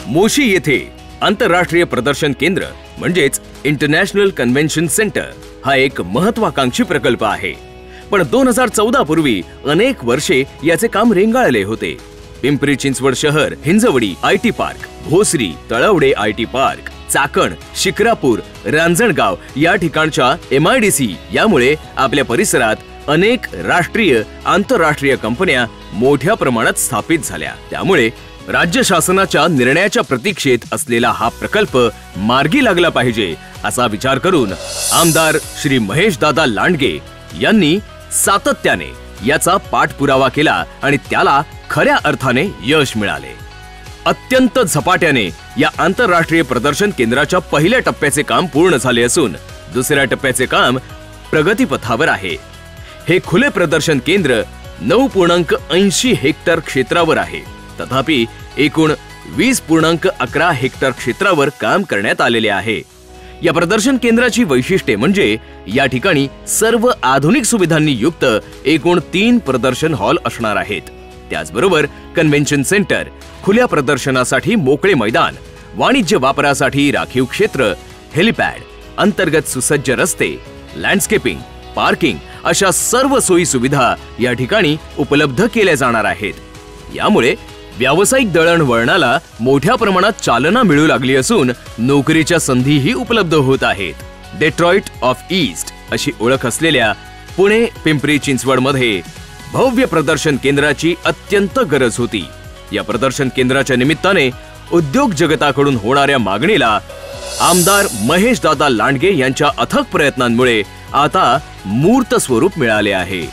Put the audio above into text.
मोशी येथे आंतरराष्ट्रीय प्रदर्शन केंद्र म्हणजेच इंटरनॅशनल कन्व्हेन्शन सेंटर हा एक महत्वाकांक्षी प्रकल्प आहे। पण 2014 पूर्वी अनेक वर्षे याचे काम रेंगाळले होते। पिंपरी चिंचवड शहर, Hinjewadi IT park, Bhosari, Talawade IT park, Chakan, Shikrapur, Ranjangaon या ठिकाणच्या MIDC यामुळे आपल्या परिसरात अनेक राष्ट्रीय आंतरराष्ट्रीय कंपन्या मोठ्या प्रमाणात स्थापित झाल्या। त्यामुळे राज्य शासनाच्या निर्णयाच्या प्रतीक्षेत असलेला हा प्रकल्प मार्गी लागला पाहिजे असा विचार करून आमदार श्री महेश दादा लांडगे यांनी सातत्याने याचा पाठपुरावा केला आणि त्याला खऱ्या अर्थाने यश मिळाले। अत्यंत झपाट्याने या आंतरराष्ट्रीय प्रदर्शन केंद्राच्या पहिल्या टप्प्याचे काम पूर्ण झाले असून दुसऱ्या टप्प्याचे काम प्रगतीपथावर आहे। हे खुले प्रदर्शन केंद्र 9.80 हेक्टर क्षेत्रावर आहे। तथापि एकूण 20.11 हेक्टर क्षेत्रावर काम करण्यात आलेले आहे। या प्रदर्शन केंद्राची वैशिष्ट्ये म्हणजे या ठिकाणी सर्व आधुनिक सुविधांनी युक्त एकूण 3 प्रदर्शन हॉल असणार आहेत। त्याचबरोबर कन्व्हेन्शन सेंटर, खुल्या प्रदर्शनासाठी मोकळे मैदान, वाणिज्य वापरासाठी राखीव क्षेत्र, हेलिपॅड, अंतर्गत सुसज्ज रस्ते, लँडस्केपिंग, पार्किंग अशा सर्व सोयी सुविधा या ठिकाणी उपलब्ध केल्या जाणार आहेत। यामुळे व्यावसायिक दळणवळणाला मोठ्या प्रमाणात चालना मिळू लागली असून नोकरीच्या संधीही उपलब्ध होत आहेत। डेट्रॉइट ऑफ ईस्ट अशी ओळख असलेल्या पुणे पिंपरी चिंचवड मध्ये भव्य प्रदर्शन केंद्राची अत्यंत गरज होती। या प्रदर्शन केंद्राच्या निमित्ताने उद्योग जगताकडून होणाऱ्या मागणीला आमदार महेश दादा लांडगे यांच्या अथक प्रयत्नांमुळे आता मूर्त स्वरूप मिळाले आहे।